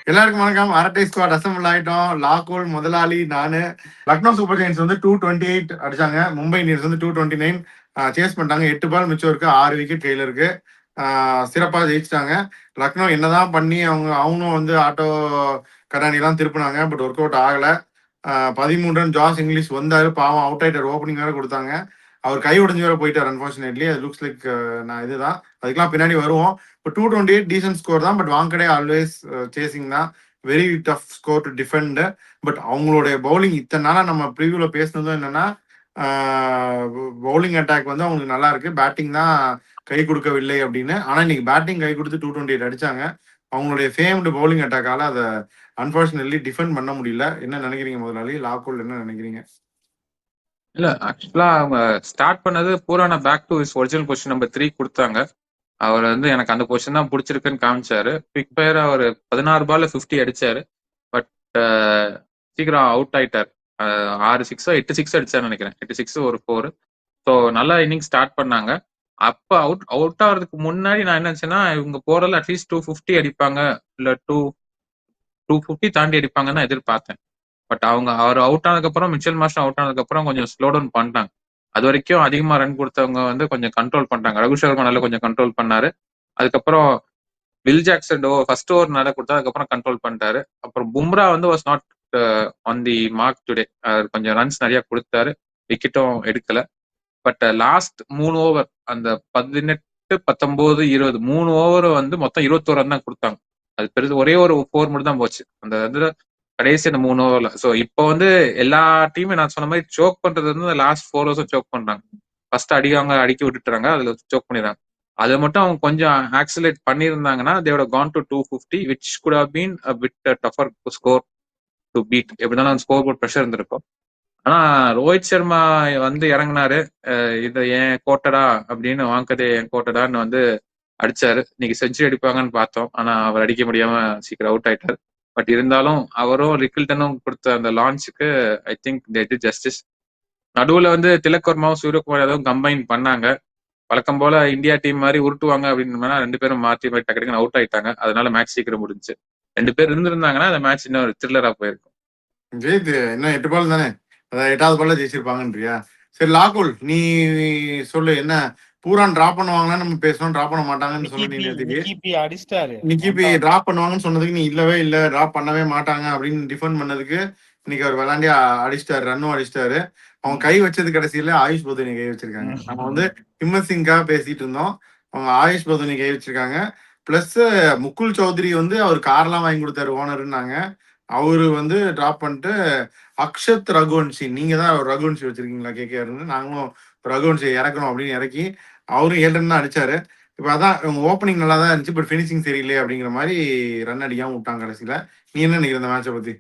எல்லாருக்கும் வணக்கம். அரட்டை ஸ்குவாட் அசம்பிள் ஆயிட்டோம். லாகோல் முதலாளி நானு. லக்னோ சூப்பர் ஜெயின்ஸ் வந்து 228 அடிச்சாங்க. மும்பை இந்தியன்ஸ் வந்து 229 சேஸ் பண்ணிட்டாங்க. 8 பால் மிச்சம் இருக்கு, 6 விக்கெட் கையில இருக்கு. சிறப்பாக ஜெயிச்சிட்டாங்க. லக்னோ என்னதான் பண்ணி அவங்களும் வந்து ஆட்டோ கடானிலாம் திருப்பினாங்க, பட் ஒர்க் அவுட் ஆகல. 13 ரன் ஜாஸ் இங்கிலீஷ் வந்தாரு, பாவம் அவுட் ஆயிட்டார். ஓப்பனிங் வேற கொடுத்தாங்க, அவர் கை உடஞ்சு வேற போயிட்டார். அன்பார்ச்சுனேட்லி அது லுக்ஸ் லைக் நான் இதுதான், அதுக்கெல்லாம் பின்னாடி வருவோம். இப்போ 228 டீசன்ட் ஸ்கோர் தான், பட் வாங்கடே ஆல்வேஸ் சேசிங் தான். Very tough score to defend. But அவங்களுடைய பவுலிங் இத்தனை நாளா நம்ம ப்ரிவியூல பேசினதும் என்னன்னா, பவுலிங் அட்டாக் வந்து அவங்களுக்கு நல்லா இருக்கு, பேட்டிங் தான் கை கொடுக்கவில்லை அப்படின்னு. ஆனா இன்னைக்கு பேட்டிங் கை கொடுத்து 228 அடிச்சாங்க. அவங்களுடைய ஃபேம்டு பவுலிங் அட்டாக்கால அதை அன்பார்ச்சுனேட்லி டிஃபெண்ட் பண்ண முடியல. என்ன நினைக்கிறீங்க முதலாளி? லாகோல் என்ன நினைக்கிறீங்க? இல்ல, ஆக்சுவலா அவங்க ஸ்டார்ட் பண்ணது Pooran back to his original position number 3 கொடுத்தாங்க. அவர் வந்து எனக்கு அந்த பொசிஷன் தான் பிடிச்சிருக்குன்னு காமிச்சாரு. பிக் ஃபயர் அவர் 16 பால்ல 50 அடிச்சாரு. பட் சீக்கிரம் அவுட் ஆயிட்டார். 6 சிக்ஸோ 8 சிக்ஸ் அடிச்சாருன்னு நினைக்கிறேன். 8 சிக்ஸ் ஒரு 4. ஸோ நல்லா இன்னிங் ஸ்டார்ட் பண்ணாங்க. அப்ப அவுட் ஆகிறதுக்கு முன்னாடி நான் என்ன நினைச்சேன்னா, இவங்க போறதுல அட்லீஸ்ட் 250 அடிப்பாங்க, இல்ல 250 தாண்டி அடிப்பாங்கன்னு தான் எதிர்பார்த்தேன். பட் அவர் அவுட் ஆனதுக்கு அப்புறம், மிச்சல் மாஸ்டர் அவுட் ஆனதுக்கு அப்புறம் கொஞ்சம் ஸ்லோ டவுன் பண்ணிட்டாங்க. அது வரைக்கும் அதிகமா ரன் கொடுத்தவங்க வந்து கொஞ்சம் கண்ட்ரோல் பண்ணிட்டாங்க. ரகு சர்மா நல்லா கொஞ்சம் கண்ட்ரோல் பண்ணாரு. அதுக்கப்புறம் வில் ஜாக்சன் ஃபர்ஸ்ட் ஓவர் நல்லா கொடுத்தா, அதுக்கப்புறம் கண்ட்ரோல் பண்ணிட்டாரு. அப்புறம் பும்ரா வந்து was not on the mark today. கொஞ்சம் ரன்ஸ் நிறைய கொடுத்தாரு, விக்கெட்டும் எடுக்கல. பட் லாஸ்ட் 3 ஓவர், அந்த 18, 19, 20 3 ஓவர் வந்து மொத்தம் 21 ரன் தான் கொடுத்தாங்க. அது பெருசு, ஒரே ஒரு 4 மட்டும் தான் போச்சு அந்த இதுல, கடைசி அந்த 3 ஓவர்ல. ஸோ இப்போ வந்து எல்லா டீமும் நான் சொன்ன மாதிரி சோக் பண்றது வந்து லாஸ்ட் 4 ஓவர்ஸும் சோக் பண்றாங்க. ஃபர்ஸ்ட் அடிக்க விட்டுட்டுறாங்க, அதுல சோக் பண்ணிடுறாங்க. அதை மட்டும் அவங்க கொஞ்சம் ஆக்சிலேட் பண்ணியிருந்தாங்கன்னா, தேவோட gone to 250, which could have been a bit tougher score to beat. எப்படினாலும் அந்த ஸ்கோர் போர்ட் ப்ரெஷர் இருந்திருக்கும். ஆனா ரோஹித் சர்மா வந்து இறங்கினாரு, இதை ஏன் கோட்டடா அப்படின்னு, வாங்கதே என் கோட்டடான்னு வந்து அடிச்சாரு. இன்னைக்கு செஞ்சுரி அடிப்பாங்கன்னு பார்த்தோம், ஆனா அவர் அடிக்க முடியாம சீக்கிரம் அவுட் ஆயிட்டார். பட் இருந்தாலும் அவரும் ரிக்கில்டனும் கொடுத்த அந்த லான்ச்சுக்கு I think they did justice. நடுவுல வந்து திலக் வர்மாவும் சூரியகுமார் யாதவும் கம்பைன் பண்ணாங்க. வழக்கம் போல இந்தியா டீம் மாதிரி உருட்டுவாங்க அப்படின்னு 2 பேரும் மாற்றி டக்கு டக்குன்னு அவுட் ஆயிட்டாங்க. அதனால மேட்ச் சீக்கிரம் முடிஞ்சு. 2 பேர் இருந்திருந்தாங்கன்னா அந்த மேட்ச் இன்னும் ஒரு த்ரில்லரா போயிருக்கும். ஜெயித் இன்னும் 8 பால் தானே, அதாவது 8வது பால்ல ஜெயிச்சிருப்பாங்கன்றியா? சரி லாகுல், நீ சொல்லு, என்ன பூரான் டிராப் பண்ணுவாங்கன்னா நம்ம பேசணும், டிராப் பண்ண மாட்டாங்கன்னு சொன்னீங்க நேற்றுக்கு. நிக்கிபி டிராப் பண்ணுவாங்கன்னு சொன்னதுக்கு நீ இல்லவே இல்லை, டிராப் பண்ணவே மாட்டாங்க அப்படின்னு டிஃபெண்ட் பண்ணதுக்கு இன்னைக்கு அவர் விளாண்டி அடிச்சிட்டாரு, ரன்னும் அடிச்சிட்டாரு. அவங்க கை வச்சது கடைசியில ஆயுஷ் பௌதனி கை வச்சிருக்காங்க. நம்ம வந்து ஹிம்மத் சிங்காக பேசிட்டு இருந்தோம், அவங்க ஆயுஷ் பௌதனி கை வச்சிருக்காங்க. பிளஸ் முகுல் சௌத்ரி வந்து அவர் கார்லாம் வாங்கி கொடுத்தாரு ஓனருன்னாங்க, அவரு வந்து டிராப் பண்ணிட்டு அக்ஷத் ரகுவன்ஷி, நீங்க தான் ரகுவன்ஷி வச்சிருக்கீங்களா கேட்காருன்னு, நாங்களும் ரகுவன்ஷி இறக்கணும் அப்படின்னு இறக்கி அவரும் 7 ரன் தான் அடிச்சாரு. இப்போ அதான் உங்க ஓப்பனிங் நல்லா தான் இருந்துச்சு, பட் ஃபினிஷிங் சரியில்லையே அப்படிங்கிற மாதிரி ரன் அடிக்காம விட்டாங்க கடைசியில. நீ என்ன நினைக்கிற இந்த மேட்சை பத்தி?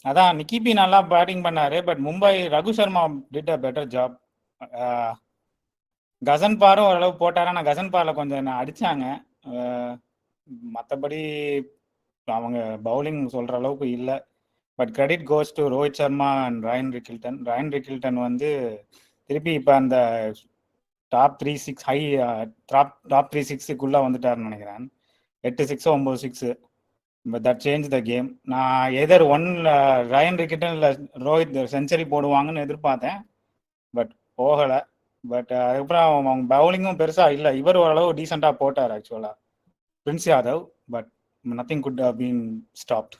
அதான் நிக்கிபி நல்லா பேட்டிங் பண்ணாரு, but Mumbai Raghu Sharma did a better job. கசன் பாரும் ஓரளவு போட்டாரு, ஆனால் கசன் பார்ல கொஞ்சம் அடிச்சாங்க. மற்றபடி அவங்க பவுலிங் சொல்ற அளவுக்கு இல்லை. But credit goes to Rohit Sharma and Ryan Rickelton. Ryan Rickelton வந்து திருப்பி இப்போ அந்த டாப் 3-6 ஹை டாப் 3-6க்குள்ளே வந்துட்டாருன்னு நினைக்கிறேன். 8 6 9 6. But that change the game. நான் எதர் ரயன் ரிக்கில்டன் இல்லை ரோஹித் செஞ்சுரி போடுவாங்கன்னு எதிர்பார்த்தேன், பட் போகலை. பட் அதுக்கப்புறம் அவங்க பவுலிங்கும் பெருசாக இல்லை. இவர் ஓரளவு டீசெண்டாக போட்டார் ஆக்சுவலாக, Prince Yadav. But nothing good have been stopped.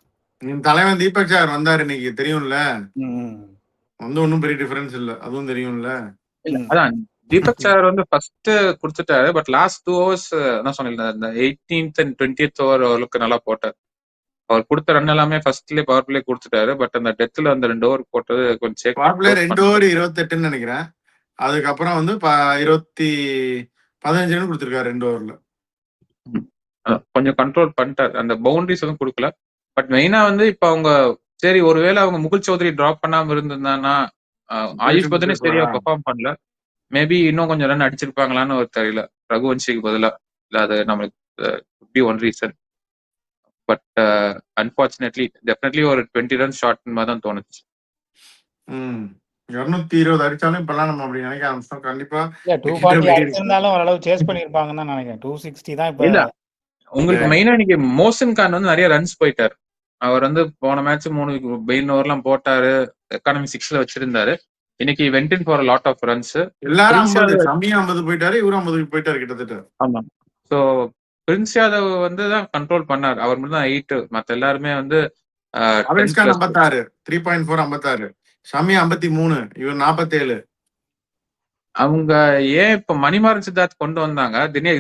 தலைவன் தீபக் சார் வந்தாரு இன்னைக்கு, தெரியும்ல, வந்து ஒன்றும் பெரிய டிஃபரன்ஸ் இல்லை, அதுவும் தெரியும்ல. அதான் தீபக் சார் வந்து ஃபர்ஸ்ட் கொடுத்துட்டாரு, பட் லாஸ்ட் 2 ஓவர்ஸ் என்ன சொன்னீங்க, இந்த 18th and 20th ஓவர் அவருக்கு நல்லா போட்டார். அவர் கொடுத்த ரன் எல்லாமே ஃபர்ஸ்ட்லேயே பவர் பிளே கொடுத்துட்டாரு. பட் அந்த டெத்ல அந்த 2 ஓவர் போட்டது கொஞ்சம் பவர் பிளே 2 ஓவர் 28ன்னு நினைக்கிறேன். அதுக்கப்புறம் வந்து 15 ரன் கொடுத்துருக்காரு 2 ஓவர்ல. கொஞ்சம் கண்ட்ரோல் பண்ணிட்டார், அந்த பவுண்டரிஸ் எதுவும் கொடுக்கல. பட் மெயினா வந்து இப்ப அவங்க சரி, ஒருவேளை அவங்க முகுல் சௌத்ரி டிராப் பண்ணாம இருந்திருந்தாங்கன்னா, ஆயுஷ் பதனே சரியா பெர்ஃபார்ம் பண்ணல, மேபி இன்னும் கொஞ்சம் ரன் அடிச்சிருப்பாங்களான்னு ஒரு தெரியல ரகுவன்ஷிக்கு பதிலா. இல்ல அது நம்மளுக்கு one reason. But unfortunately definitely ஒரு 20 ரன் ஷார்ட் மாதிரி தான் தோணுச்சு. 220 அடிச்சாலும் இப்பெல்லாம் நம்ம அப்படி நினைக்க ஆரம்பிச்சோம். கண்டிப்பா 240 அடிச்சிருந்தாலும் ஓரளவு சேஸ் பண்ணிருப்பாங்கன்னு தான் நினைக்கிறேன். 260 தான் இப்ப. இல்ல, உங்களுக்கு மெயினா இன்னைக்கு மோசன் கான் வந்து நிறைய ரன்ஸ் போயிட்டாரு. அவர் வந்து போன மேட்ச் 3 பெயின் ஓவர்லாம் போட்டாரு, எக்கானமி 6ல வச்சிருந்தாரு. இன்னைக்கு வென்டின் ஃபார் லாட் ஆஃப் ரன்ஸ். எல்லாரும் 50, ஷமியும் 50 போயிட்டாரு, இவரும் 50 போயிட்டாரு கிட்டத்தட்ட. ஆமா. சோ பிரின்ஸ் யாதவ் வந்து தான் கண்ட்ரோல் பண்ணாரு. அவர் மட்டும் தான் 8. மத்த எல்லாருமே வந்து அவேஷ் கான் 56, 3.4 56, ஷமி 53, இவர் 47. அவங்க ஏன் இப்ப மணிமாறன் சித்தார்த் கொண்டு வந்தாங்க?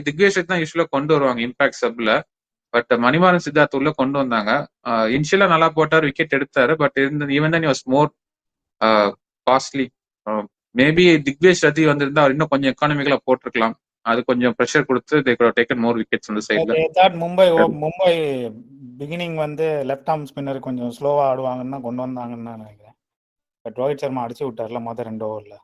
திக்வேஷ் தான் யூஸ்வலா கொண்டு வருவாங்க இம்பாக்ட் சப்ல. பட் மணிமாறன் சித்தார்த் உள்ள கொண்டு வந்தாங்க. இனிஷியலா நல்லா போட்டார், விக்கெட் எடுத்தாரு. But even then was more costly. Maybe Digvesh Rathi வந்திருந்தா அவர் இன்னும் கொஞ்சம் எக்கானமிக்கலா போட்டிருக்கலாம். அது கொஞ்சம் ப்ரெஷர் கொடுத்து they could have taken more wickets on the side. Mumbai beginning வந்து லெஃப்ட் ஆர்ம் ஸ்பின்னர் கொஞ்சம் ஸ்லோவா ஆடுவாங்கன்னா கொண்டு வந்தாங்கன்னு நான் நினைக்கிறேன். பட் ரோஹித் சர்மா அடிச்சு விட்டார்ல மொதல் 2 ஓவர்ல.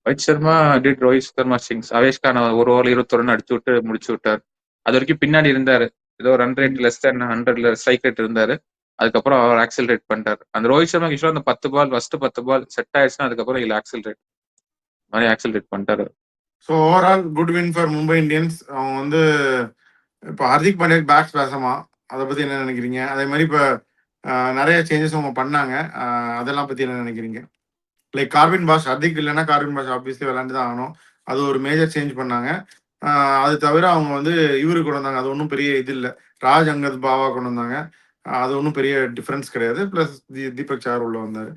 Rohit Sharma did Rohit Sharma things. Avesh Khan 1 over 21 run அடிச்சு விட்டு முடிச்சு விட்டார். அது வரைக்கும் பின்னாடி இருந்தாரு. ஏதோ ரன் ரேட் லெஸ் தேன் 100ல ஸ்ட்ரைக் ரேட் இருந்தாரு. அதுக்கப்புறம் அவர் ஆக்சிலரேட் பண்ணிட்டார். அந்த ரோஹித் சர்மா யூஸ்வலா அந்த 10 பால் ஃபர்ஸ்ட் 10 பால் செட் ஆயிடுச்சுன்னா அதுக்கப்புறம் இல்ல ஆக்சிலரேட் மாதிரி ஆக்சிலரேட் பண்ணிட்டாரு. So overall good win for Mumbai Indians. அவங்க வந்து இப்போ ஹர்திக் பாண்டியா பேட்ஸ் பேசமா, அதை பத்தி என்ன நினைக்கிறீங்க? அதே மாதிரி இப்போ நிறைய சேஞ்சஸ் அவங்க பண்ணாங்க, அதெல்லாம் பத்தி என்ன நினைக்கிறீங்க? லைக் கார்வின் பாஷ், ஹர்திக் இல்லைன்னா கார்வின் பாஷ் ஆப்வியஸ்லி விளையாண்டு தான் ஆகணும். அது ஒரு மேஜர் சேஞ்ச் பண்ணாங்க. அது தவிர அவங்க வந்து இவரு கொண்டு வந்தாங்க, அது ஒன்றும் பெரிய இது இல்லை. ராஜ் அங்கத் பாவா கொண்டு வந்தாங்க, அது ஒன்றும் பெரிய டிஃபரன்ஸ் கிடையாது. பிளஸ் தீபக் சார் உள்ள வந்தாரு.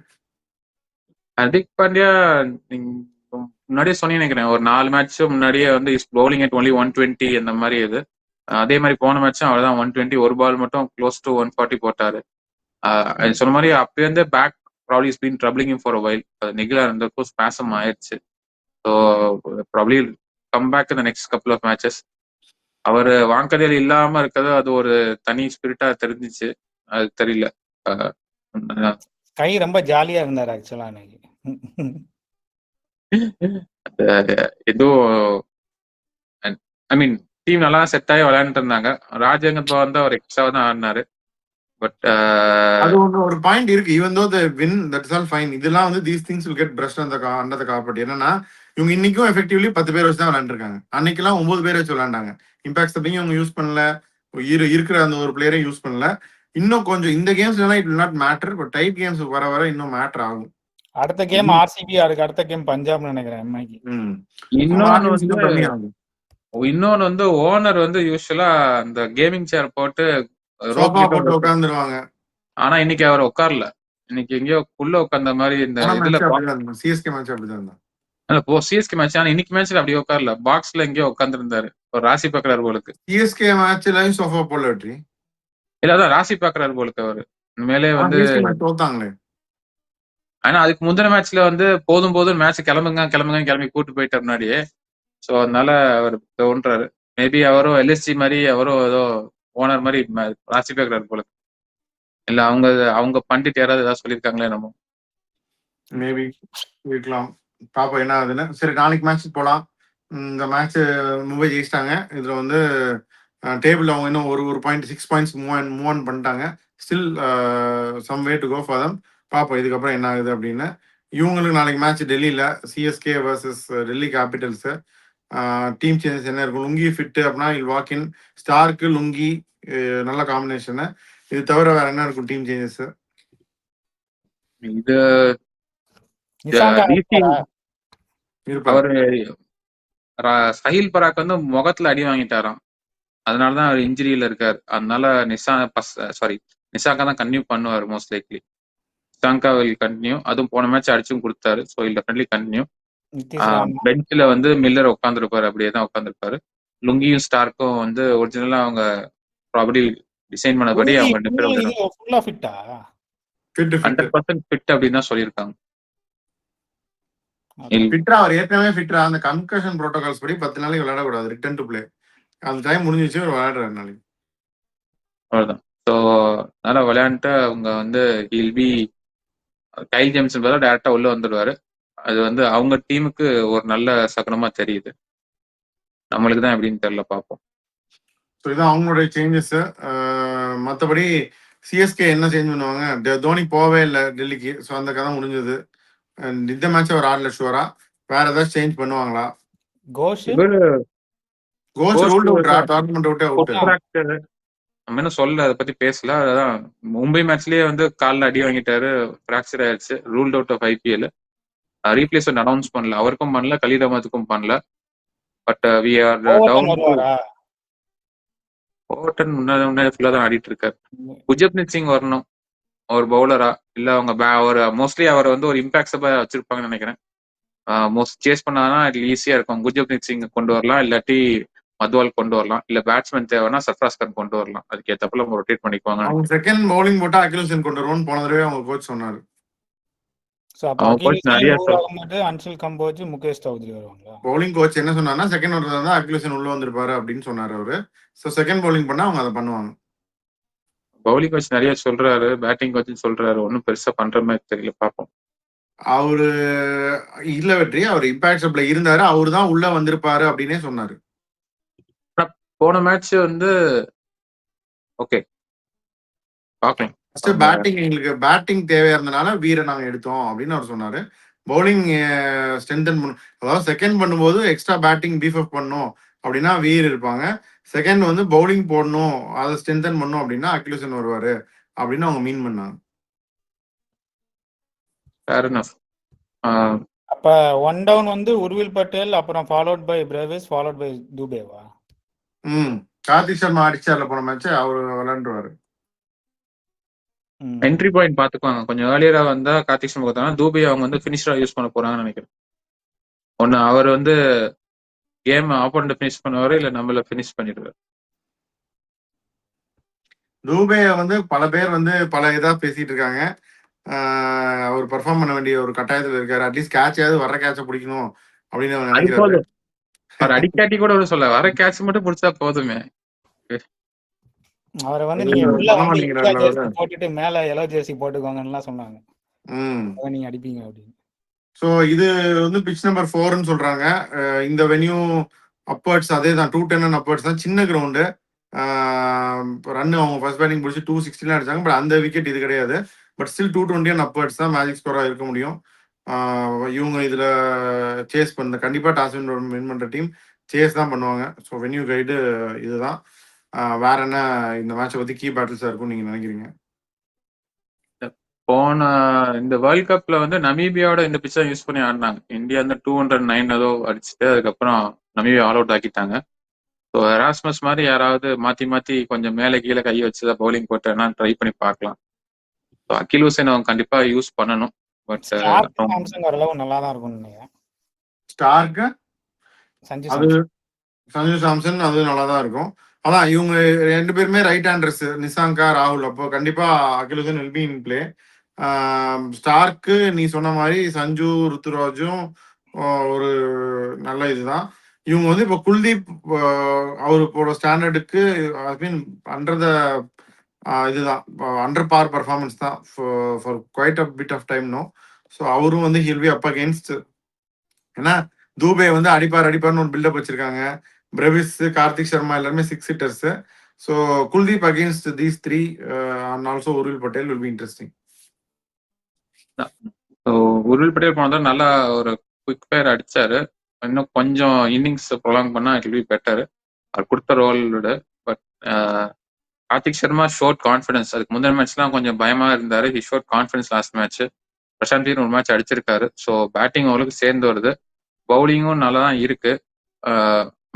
ஹர்திக் பாண்டியா முன்னாடியே சொன்னி நினைக்கிறேன், ஒரு 4 மேட்ச் முன்னாடியே வந்து இஸ் பவுலிங் அட் ஒன்லி 120 அந்த மாதிரி. இது அதே மாதிரி போன மேட்சும் அவ்வளவுதான் 120, ஒரு பால் மட்டும் க்ளோஸ் டு 140 போட்டாரு. சொன்ன மாதிரி அப்பயே வந்து back probably is been troubling for a while. நெகிலா இருந்தப்போ ஸ்பேசம் ஆயிடுச்சு. ஸோ ப்ராப்ளி கம் பேக் இந்த நெக்ஸ்ட் கப்புள் ஆஃப் மேட்சஸ். அவர் வாங்கதையில் இல்லாம இருக்கிறது அது ஒரு தனி ஸ்பிரிட்டா தெரிஞ்சிச்சு. அது தெரியல. கை ரொம்ப ஜாலியா இருந்தாரு ஆக்சுவலா இன்னைக்கு. ஏதோ ஐ மீன் டீம் நல்லா செட் ஆகி விளையாண்டுட்டு இருந்தாங்க. ராஜேங்கத் வந்து அவர் எக்ஸ்ட்ரா தான் ஆடினாரு. பட் அது ஒரு பாயிண்ட் இருக்கு. Even though the win that's all fine. இதெல்லாம் வந்து these things will get brushed under the carpet. என்னன்னா இவங்க இன்னைக்கும் எஃபெக்டிவ்லி 10 பேர் வச்சு தான் விளையாண்டுருக்காங்க. அன்னைக்கெல்லாம் 9 பேர் வச்சு விளையாண்டாங்க. இம்பாக்ட் சப்பிங் அவங்க யூஸ் பண்ணல, இருக்கிற அந்த ஒரு பிளேயரை யூஸ் பண்ணல. இன்னும் கொஞ்சம் இந்த games it will not matter. But tight games வர வர இன்னும் மேட்டர் ஆகும். அடுத்த கேம் ஆர்சிபி, அதுக்கு அடுத்த கேம் பஞ்சாப் நினைக்கிறேன். இன்னொன்னு வந்து ஓனர் வந்து யூஸ்வலா அந்த கேமிங் சேர் போட்டு உட்கார்ந்துருவாங்க. ஆனா இன்னைக்கு அவர் உட்கார்ல. இன்னைக்கு எங்கேயோ உள்ள உட்கார்ந்த மாதிரி இந்த இதுல சிஎஸ்கே மேட்ச் அப்படிதான். CSK match. ஆனா இன்னைக்கு மேட்ச்ல அப்படியே உட்கார்ல, பாக்ஸ்ல எங்கேயோ உட்கார்ந்து இருந்தாரு. ஒரு ராசி பாக்குறாரு போலுக்கு. சிஎஸ்கே மேட்ச்ல சோஃபா போல வெற்றி இல்ல, அதான் ராசி பாக்குறாரு போலுக்கு அவரு. மேலே வந்து தோத்தாங்களே. ஆனா அதுக்கு முந்தின மேட்ச்ல வந்து போதும் மேட்ச் கிளம்பி கூட்டு போயிட்ட முன்னாடியே. ஸோ அதனால அவர் தோன்றாரு. மேபி அவரும் எல்எஸ்சி மாதிரி அவரும் ஏதோ ஓனர் மாதிரி ராசி பாக்குறாரு போல. இல்ல அவங்க பண்டிட் யாராவது ஏதாவது சொல்லியிருக்காங்களே நம்ம. மேபி இருக்கலாம். பாப்போம் என்ன ஆகுதுன்னு. சரி, நாளைக்கு மேட்ச் போலாம். இந்த மேட்ச் மும்பை ஜெயிச்சிட்டாங்க. இதுல வந்து டேபிள் அவங்க இன்னும் ஒரு 6 பாயிண்ட்ஸ் மூவ் ஆன் பண்ணிட்டாங்க. Still some way to go for them. பார்ப்போம் இதுக்கப்புறம் என்ன ஆகுது அப்படின்னு. இவங்களுக்கு நாளைக்கு மேட்ச் டெல்லியில் CSK versus Delhi capitals. Team changes என்ன இருக்கும்? லுங்கி ஃபிட்டு அப்படின்னா வாக் இன். ஸ்டார்க்கு லுங்கி நல்ல காம்பினேஷனு. இது தவிர வேற என்ன இருக்கும் டீம் சேஞ்சஸ்? இது அவரு சஹில் பராக் வந்து முகத்துல அடி வாங்கிட்டாராம். அதனாலதான் அவர் இன்ஜுரியில இருக்காரு. அதனால நிஷாங்கா தான் கன்டினியூ பண்ணுவார் most likely. Nissanka will continue. அதுவும் போன மேட்ச் அடிச்சும் கொடுத்தாரு. ஸோ இல் டெஃபினெட்லி கண்டினியூ. பெஞ்சில் வந்து மில்லர் உட்காந்துருப்பாரு, அப்படியே தான் உட்காந்துருப்பாரு. லுங்கியும் ஸ்டார்க்கும் வந்து ஒரிஜினலா அவங்க ப்ராபர்ட்டி டிசைன் பண்ணபடி அவங்க 100% ஃபிட் அப்படின்னு தான் சொல்லியிருக்காங்க. அவர் ஏற்கனவே ஃபிட்ரா. அந்த கன்கஷன் புரோட்டோகால்ஸ் படி 10 நாளைக்கு விளையாடக்கூடாது, ரிட்டர்ன் டு பிளே. அந்த டைம் முடிஞ்சிச்சு, ஒரு விளையாடுறாரு நாளைக்கு. அவ்வளவுதான். ஸோ அதனால விளையாண்டுட்டு அவங்க வந்து கைல் ஜேம்சன் பதிலாக டைரக்டா உள்ள வந்துடுவாரு. அது வந்து அவங்க டீமுக்கு ஒரு நல்ல சகனமா தெரியுது. நம்மளுக்கு தான் எப்படின்னு தெரியல, பார்ப்போம். ஸோ இதான் அவங்களுடைய சேஞ்சஸ். மற்றபடி சிஎஸ்கே என்ன சேஞ்ச் பண்ணுவாங்க? தோனி போவே இல்லை டெல்லிக்கு. ஸோ அந்த கதை முடிஞ்சது. இந்த மேட்ச் அவர் ஆடல ஷுவரா. வேற ஏதாச்சும் சேஞ்ச் பண்ணுவாங்களா? கோஸ்ட் ரூல்ட் அவுட்ரா, டோர்னமெண்ட் விட்டே அவுட். நம்ம என்ன சொல்ல, அதை பத்தி பேசல. அதான் மும்பை மேட்ச்லயே வந்து காலில் அடி வாங்கிட்டாரு, ஃபிராக்சர் ஆயிடுச்சு, ruled out of IPL. Replacement announce பண்ணல, அவருக்கும் பண்ணல, கலீல் அஹமதுக்கும் பண்ணல. But we are down to Overton. முன்னாடி ஃபுல்லா தான் ஆடிட்டு இருக்காரு. குஜப்னீத் சிங் வரணும் ஒரு பவுலரா, இல்ல அவங்க ஒரு மோஸ்ட்லி அவர் வந்து ஒரு இம்பாக்ட் சபா வச்சிருப்பாங்கன்னு நினைக்கிறேன். மோஸ்ட் சேஸ் பண்ணாதான் இது ஈஸியா இருக்கும். குஜப்னீத் சிங் கொண்டு வரலாம், இல்லாட்டி மத்வால் கொண்டு வரலாம், இல்ல பேட்ஸ்மேன் தேவைன்னா சர்ஃப்ராஸ் கான் கொண்டு வரலாம். அதுக்கு ஏத்தப்பல அவங்க ரொட்டேட் பண்ணிக்குவாங்க. அவங்க செகண்ட் பவுலிங் போட்டா அகிலேஷன் கொண்டு வருவோம்னு போன தடவை அவங்க கோச் சொன்னாரு. பவுலிங் கோச் என்ன சொன்னாருன்னா செகண்ட் ஓவர்ல இருந்தா அகிலேஷன் உள்ள வந்திருப்பாரு அப்படின்னு சொன்னாரு அவரு. சோ செகண்ட் பவுலிங் பண்ணா அவங்க அதை பண்ணுவாங்க. பவுலிங் கோச் நிறைய சொல்றாரு, பேட்டிங் கோச் சொல்றாரு, ஒன்னும் பெருசா பண்ற மாதிரி தெரியல, பாப்போம். அவரு இல்ல வெற்றி, அவர் இம்பாக்ட் சப்ல இருந்தாரு, அவரு தான் உள்ள வந்திருப்பாரு அப்படின்னே சொன்னாரு. போன மேட்ச் வந்து ஓகே பாக்கலாம். பேட்டிங் எங்களுக்கு பேட்டிங் தேவையா இருந்தனால வீரை நாங்க எடுத்தோம் அப்படின்னு அவர் சொன்னாரு. பவுலிங் ஸ்ட்ரென்தன் பண்ணும், அதாவது செகண்ட் பண்ணும்போது எக்ஸ்ட்ரா பேட்டிங் பீஃப் பண்ணும் அப்படின்னா வீர் இருப்பாங்க. செகண்ட் வந்து பவுலிங் போடணும், அதை ஸ்ட்ரென்தன் பண்ணும் அப்படின்னா அகிலேஷன் வருவாரு அப்படின்னு அவங்க மீன் பண்ணாங்க. அப்ப ஒன் டவுன் வந்து உர்வில் பட்டேல், அப்புறம் followed by Brevis, followed by துபேவா? கார்த்திக் சர்மா அடிச்சார்ல போன மேட்ச், அவரு விளையாண்டுருவாரு. என்ட்ரி பாயிண்ட் பாத்துக்குவாங்க. கொஞ்சம் ஏர்லியரா வந்தா கார்த்திக் சர்மா கொடுத்தாங்க. தூபே அவங்க வந்து ஃபினிஷரா யூஸ் பண்ண போறாங்கன்னு நினைக்கிறேன். ஒன்னு அவர் வந்து கேம் ஆப்போனன்ட் ஃபினிஷ் பண்ணுவாரு, இல்ல நம்மள ஃபினிஷ் பண்ணிடுவாரு. தூபே வந்து பல பேர் வந்து பல இதா பேசிட்டு இருக்காங்க. அவர் பெர்ஃபார்ம் பண்ண வேண்டிய ஒரு கட்டாயத்தில் இருக்காரு. அட்லீஸ்ட் கேட்சாவது வர கேட்ச பிடிக்கணும் அப்படின்னு அவர் நினைக்கிறாரு. அவர் அடிக்காட்டி கூட ஒரு சொல்ல, வர கேட்ச் மட்டும் பிடிச்சா போதுமே. அவரை வந்து நீங்க உள்ள வந்து இந்தியா ஜெர்சி போட்டுட்டு மேல எல்லோ ஜெர்சி போட்டுக்கோங்கன்னு சொன்னாங்க. நீங்க அடிப்பீங்க அப்படின்னு. ஸோ இது வந்து பிச் நம்பர் 4ன்னு சொல்றாங்க. இந்த வென்யூ அப்பர்ட்ஸ் அதே தான், 210 அண்ட் அப்பர்ட்ஸ் தான். சின்ன கிரவுண்டு. ரன் அவங்க ஃபர்ஸ்ட் பேட்டிங் பிடிச்சி 260 அடிச்சாங்க. பட் அந்த விக்கெட் இது கிடையாது. பட் ஸ்டில் 220 அண்ட் அப்பர்ட்ஸ் தான் மேஜிக் ஸ்கோரா இருக்க முடியும். இவங்க இதுல சேஸ் பண்ண கண்டிப்பா டாஸ் வின் பண்ற டீம் சேஸ் தான் பண்ணுவாங்க. ஸோ வென்யூ கைடு இதுதான். வேற என்ன இந்த மேட்சை பத்தி கீ பேட்டில்ஸா இருக்கும் நீங்க நினைக்கிறீங்க? போன இந்த வேர்ல்ட் கப்ல வந்து நமீபியாவோட இந்த பிச்சை யூஸ் பண்ணி ஆடினாங்க. இந்தியா வந்து 209 ஏதோ அடிச்சுட்டு அதுக்கப்புறம் நமீபியா ஆல் அவுட் ஆக்கிட்டாங்க. ஸோ எராஸ்மஸ் மாதிரி யாராவது மாத்தி மாத்தி கொஞ்சம் மேலே கீழே கை வச்சுதான் பவுலிங் போட்டேன்னா ட்ரை பண்ணி பார்க்கலாம். ஸோ அகில் ஹுசைன் அவங்க கண்டிப்பா யூஸ் பண்ணணும். பட் நல்லா தான் இருக்கும். ஸ்டார்க்கு சஞ்சு சாம்சன் அது நல்லா தான் இருக்கும். அதான் இவங்க 2 பேருமே ரைட் ஹேண்டர்ஸ், நிசாங்கா ராகுல். அப்போ கண்டிப்பா Akeal Hosein will be in play. ஸ்டார்க்கு நீ சொன்ன மாதிரி சஞ்சு ருத்துராஜும் ஒரு நல்ல இதுதான். இவங்க வந்து இப்போ குல்தீப் அவரோட ஸ்டாண்டர்டுக்கு அண்டர் த இதுதான், அண்டர் பார் பர்ஃபார்மன்ஸ் தான் for quite a bit of time no. So அவரும் வந்து ஹில் பி அப் அகேன்ஸ்ட். ஏன்னா தூபே வந்து அடிப்பார்னு ஒரு பில்டப் வச்சிருக்காங்க. பிரவிஸ், கார்த்திக் சர்மா எல்லாருமே 6 hitters. So Kuldeep against these 3 and also Urvil Patel will be interesting. Urvil Patel போனதான் நல்லா ஒரு குவிக் ஃபயர் அடிச்சாரு. இன்னும் கொஞ்சம் இன்னிங்ஸ் ப்ரொலாங் பண்ணா இட் வில் பி பெட்டர். அவர் கொடுத்த ரோலோட. But Kartik Sharma showed confidence. அதுக்கு முந்தின மேட்ச்லாம் கொஞ்சம் பயமா இருந்தாரு. He showed confidence last match. Prashanth ஒரு மேட்ச் அடிச்சிருக்காரு. ஸோ பேட்டிங் அவங்களுக்கு சேர்ந்து வருது, பவுலிங்கும் நல்லா தான் இருக்கு.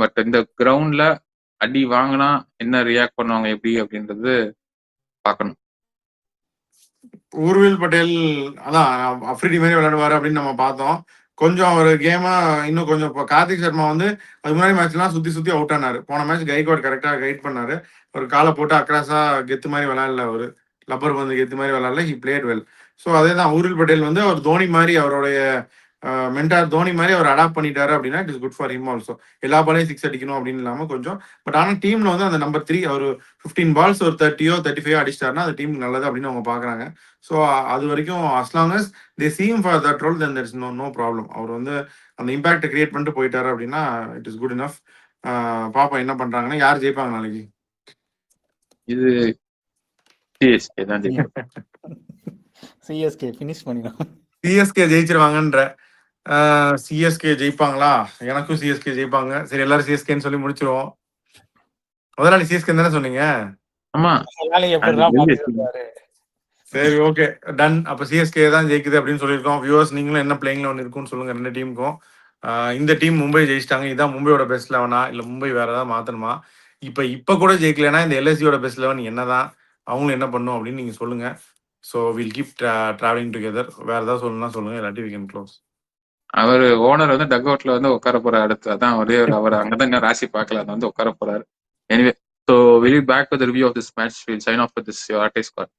பட் இந்த கிரவுண்ட்ல அடி வாங்கினா என்ன ரியாக்ட் பண்ணுவாங்க எப்படி அப்படின்றது பார்க்கணும். உர்வில் பட்டேல் அதான் அஃப்ரிடி மாதிரி விளையாடுவாரு அப்படின்னு நம்ம பார்த்தோம். கொஞ்சம் ஒரு கேமா இன்னும் கொஞ்சம் இப்போ கார்த்திக் சர்மா வந்து அதுக்கு முன்னாடி மேட்ச்லாம் சுத்தி அவுட் ஆனாரு. போன மேட்ச் கைக்வாட் கரெக்டாக கைட் பண்ணாரு. ஒரு காலை போட்டு அக்ராஸா கெத்து மாதிரி விளையாடல, ஒரு லப்பர் வந்து கெத்து மாதிரி விளையாடல. He played well. ஸோ அதே தான் உர்வில் பட்டேல் வந்து அவர் தோனி மாதிரி அவருடைய மென்டார் தோனி மாதிரி அவர் அடாப்ட் பண்ணிட்டாரு அப்படின்னா it is good for him also. எல்லா பாலையும் 6 அடிக்கணும் அப்படின்னு இல்லாமல் கொஞ்சம். பட் ஆனால் டீம்ல வந்து அந்த நம்பர் 3 அவர் 15 பால்ஸ் ஒரு 30 35 அடிச்சிட்டாருன்னா அது டீமுக்கு நல்லது அப்படின்னு அவங்க பாக்குறாங்க. ஸோ அது வரைக்கும் as long as they see him for that role then there is no problem. அவர் வந்து அந்த இம்பாக்ட் கிரியேட் பண்ணிட்டு போயிட்டாரு அப்படின்னா இட் இஸ் குட் இனஃப். பாப்பா என்ன பண்றாங்கன்னா யார் ஜெயிப்பாங்க நாளைக்கு? இது சிஎஸ்கே தான் சிஎஸ்கே ஃபினிஷ் பண்ணிடும். சிஎஸ்கே ஜெயிச்சிருவாங்கன்ற சிஎஸ்கே ஜெயிப்பாங்களா? எனக்கும் சிஎஸ்கே ஜெயிப்பாங்க. சரி எல்லாரும் சிஎஸ்கேன்னு சொல்லி முடிச்சிருவோம். முதலாளி சிஎஸ்கே தானே சொன்னீங்க? ஆமா. முதலாளி அது எப்படிதான் டெல்லி மாத்தி team. சொல்றாரு. சரி ஓகே டன். அப்ப சிஎஸ்கே தான் ஜெயிக்குது அப்படின்னு சொல்லியிருக்கோம். வியூவர்ஸ் நீங்களும் என்ன பிளேயிங் 11 இருக்குன்னு சொல்லுங்க 2 டீமுக்கும். இந்த டீம் மும்பை ஜெயிச்சிட்டாங்க. இதான் மும்பையோட பெஸ்ட் 11ஆ? இல்ல மும்பை வேற ஏதாவது மாத்தணுமா? இப்ப கூட ஜெயிக்கலைன்னா இந்த எல்எஸ்சியோட பெஸ்ட் 11 என்னதான்? அவங்களும் என்ன பண்ணும் அப்படின்னு நீங்க சொல்லுங்க. So will keep travelling together. வேற ஏதாவது சொல்லணும்னா சொல்லுங்க. இல்லாட்டி வி கேன் க்ளோஸ். அவர் ஓனர் வந்து டக் அவுட்ல வந்து உட்கார போறாரு அடுத்து. அதான் ஒரே ஒரு அவர் அங்கதான் இன்னும் ராசி பார்க்கல, அது வந்து உட்கார போறாரு. Anyway, so we'll back to the review of this match. We'll sign off with this your ஆர்டே ஸ்குவாட்.